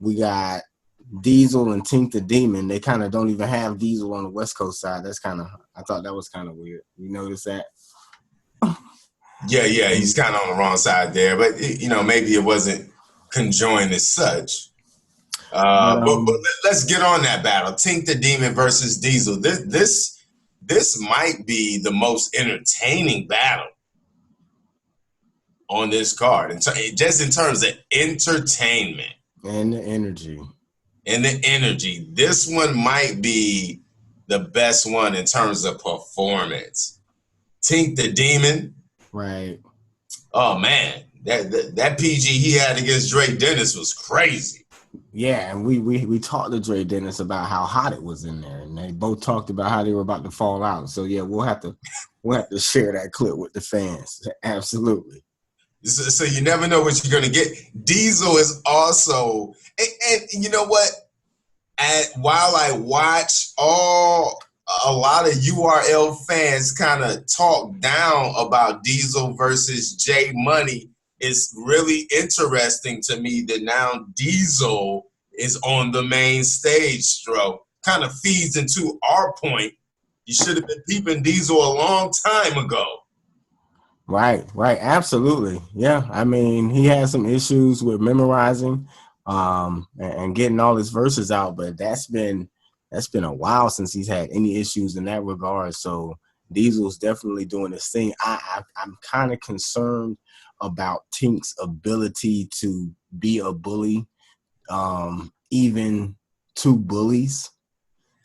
we got Diesel and Tink the Demon. They kind of don't even have Diesel on the West Coast side. That's kind of, I thought that was kind of weird. You notice that? Yeah, he's kind of on the wrong side there, but maybe it wasn't conjoined as such. But let's get on that battle. Tink the Demon versus Diesel. This might be the most entertaining battle on this card, and just in terms of entertainment and the energy. This one might be the best one in terms of performance. Tink the Demon. Right. Oh man, that PG he had against Dre Dennis was crazy. Yeah, and we talked to Dre Dennis about how hot it was in there, and they both talked about how they were about to fall out. So yeah, we'll have to share that clip with the fans. Absolutely. So you never know what you're gonna get. Diesel is also, and you know what? While I watch a lot of URL fans kind of talk down about Diesel versus J Money, it's really interesting to me that now Diesel is on the main stage, Stro. Kind of feeds into our point. You should have been peeping Diesel a long time ago. Right. Absolutely. Yeah. I mean, he had some issues with memorizing and getting all his verses out, but that's been a while since he's had any issues in that regard. So Diesel's definitely doing his thing. I'm kind of concerned about Tink's ability to be a bully, even to bullies.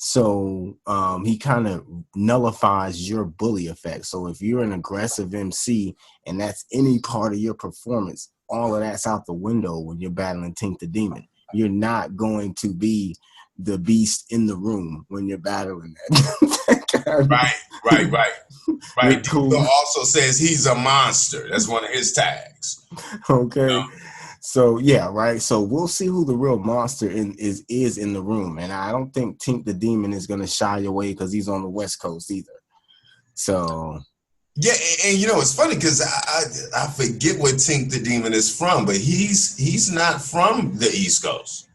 So he kind of nullifies your bully effect. So if you're an aggressive MC and that's any part of your performance, all of that's out the window when you're battling Tink the Demon. You're not going to be the beast in the room when you're battling that. Right. Diesel also says he's a monster. That's one of his tags. Okay. So yeah, right. So we'll see who the real monster is in the room, and I don't think Tink the Demon is going to shy away because he's on the West Coast either. So yeah, and it's funny because I forget where Tink the Demon is from, but he's not from the East Coast.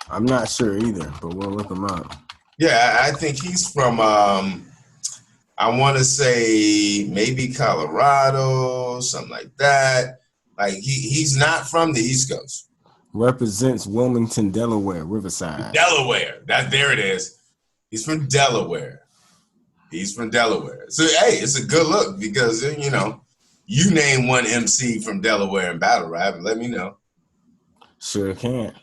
I'm not sure either, but we'll look him up. Yeah, I think he's from I want to say maybe Colorado, something like that. Like he's not from the East Coast. Represents Wilmington, Delaware, Riverside. Delaware. There it is. He's from Delaware. So hey, it's a good look because you name one MC from Delaware in battle rap and let me know. Sure can.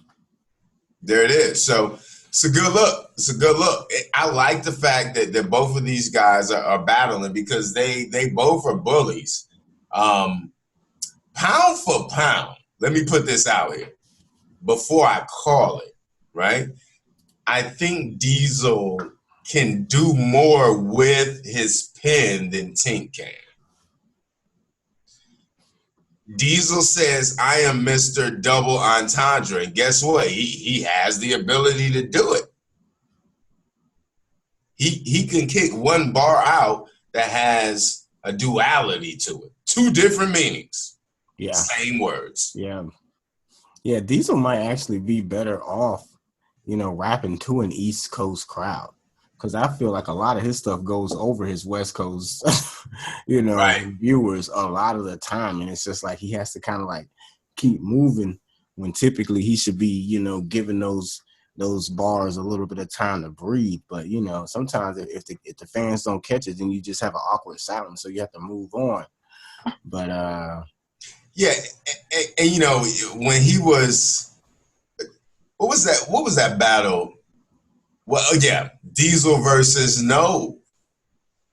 There it is. So it's a good look. I like the fact that both of these guys are battling because they both are bullies. Pound for pound, let me put this out here before I call it, right? I think Diesel can do more with his pen than Tink can. Diesel says, I am Mr. Double Entendre. And guess what? He has the ability to do it. He can kick one bar out that has a duality to it. Two different meanings. Yeah. Same words. Yeah. Yeah, Diesel might actually be better off, rapping to an East Coast crowd. Because I feel like a lot of his stuff goes over his West Coast, viewers a lot of the time. And it's just like he has to kind of like keep moving when typically he should be, giving those bars a little bit of time to breathe. But, sometimes if the fans don't catch it, then you just have an awkward silence. So you have to move on. But, yeah. And when he was, what was that battle? Well, yeah, Diesel versus No.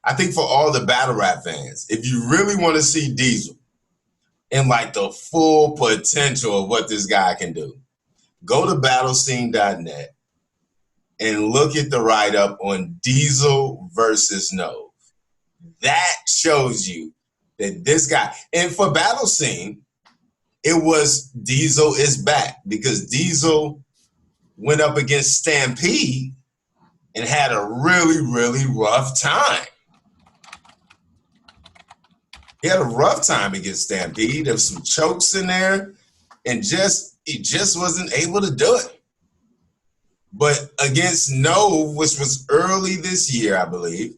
I think for all the battle rap fans, if you really want to see Diesel and like the full potential of what this guy can do, go to BattleScene.Net and look at the write-up on Diesel versus No. That shows you that this guy, and for Battle Scene, it was Diesel is back because Diesel went up against Stampede and had a really, really rough time. He had a rough time against Stampede. There was some chokes in there. And just He just wasn't able to do it. But against Nove, which was early this year, I believe,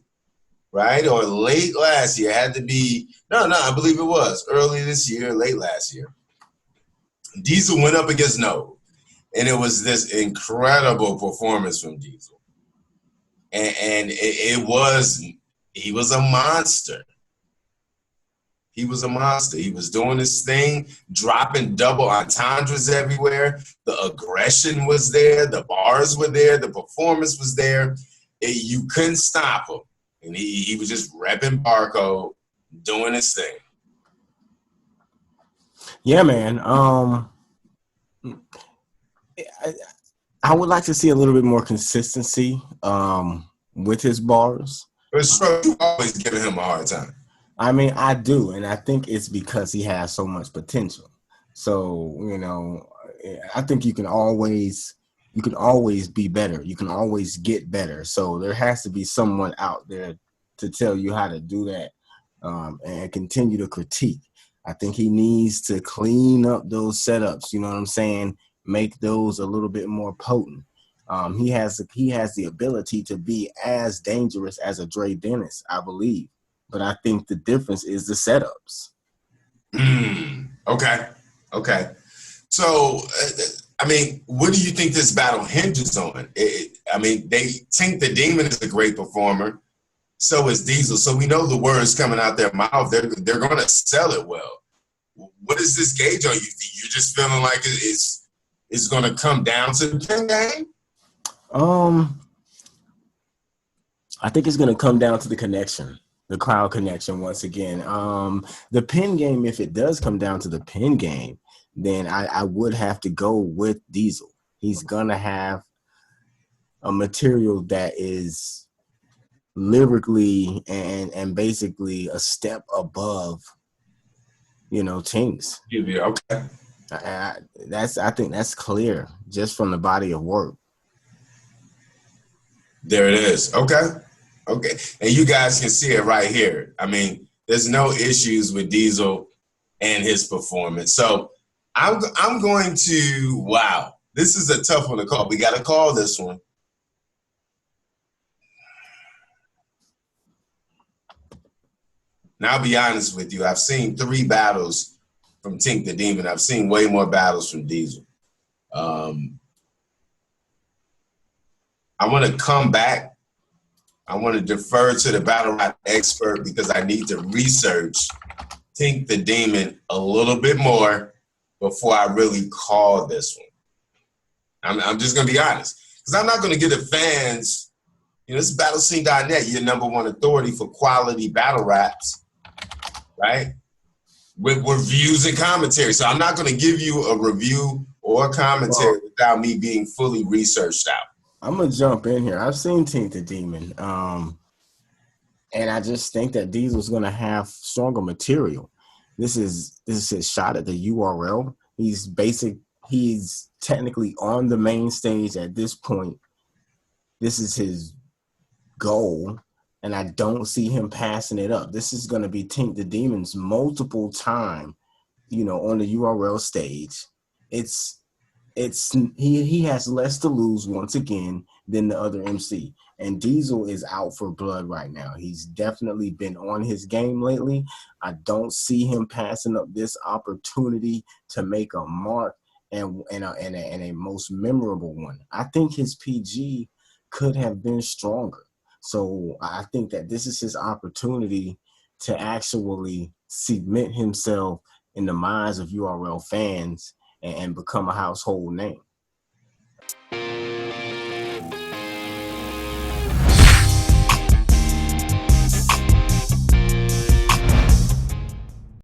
right? Or late last year, had to be, no, I believe it was early this year, late last year. Diesel went up against Nove, and it was this incredible performance from Diesel. And it was, he was a monster. He was a monster. He was doing his thing, dropping double entendres everywhere. The aggression was there. The bars were there. The performance was there. You couldn't stop him. And he was just repping barcode, doing his thing. Yeah, man. I would like to see a little bit more consistency with his bars. But you always giving him a hard time. I mean, I do, and I think it's because he has so much potential. So, I think you can always be better. You can always get better. So there has to be someone out there to tell you how to do that and continue to critique. I think he needs to clean up those setups. You know what I'm saying? Make those a little bit more potent. He has the ability to be as dangerous as a Dre Dennis, I believe. But I think the difference is the setups. Okay. So, I mean, what do you think this battle hinges on? Tink the Demon is a great performer. So is Diesel. So we know the words coming out their mouth, they're going to sell it well. What is this gauge on? You just feeling like it's going to come down to the pin game? I think it's going to come down to the connection. The crowd connection once again. The pin game, if it does come down to the pin game, then I would have to go with Diesel. He's gonna have a material that is lyrically and basically a step above, Tink's. Yeah, okay. I think that's clear just from the body of work. There it is. Okay. And you guys can see it right here. I mean, there's no issues with Diesel and his performance. So I'm going to, wow, this is a tough one to call. We got to call this one. Now, I'll be honest with you. I've seen 3 battles from Tink the Demon. I've seen way more battles from Diesel. I want to come back. I want to defer to the battle rap expert because I need to research Tink the Demon a little bit more before I really call this one. I'm just going to be honest because I'm not going to get the fans. This is BattleScene.Net, your #1 authority for quality battle raps, right? With reviews and commentary. So I'm not going to give you a review or a commentary without me being fully researched out. I'm going to jump in here. I've seen Tink the Demon, and I just think that Diesel's going to have stronger material. This is his shot at the URL. He's technically on the main stage at this point. This is his goal, and I don't see him passing it up. This is going to be Tink the Demon's multiple time, on the URL stage. He has less to lose once again than the other MC. And Diesel is out for blood right now. He's definitely been on his game lately. I don't see him passing up this opportunity to make a mark and a most memorable one. I think his PG could have been stronger. So I think that this is his opportunity to actually cement himself in the minds of URL fans and become a household name.